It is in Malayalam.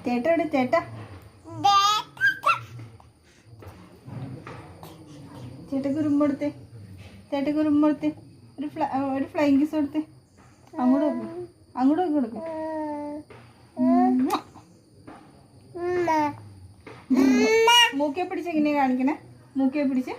ചേട്ടാ ഇവിടെ ചേട്ടാ ചേട്ടക്ക് ഉറുമ്പെടുത്തേ ചേട്ടക്ക് ഉറുമ്പെടുത്തേ ഒരു ഫ്ലൈങ് കിസ് കൊടുത്തേ അങ്ങോട്ട് കൊടുക്കും മൂക്കെ പിടിച്ച് എങ്ങനെയാ കാണിക്കണേ മൂക്കെ പിടിച്ച്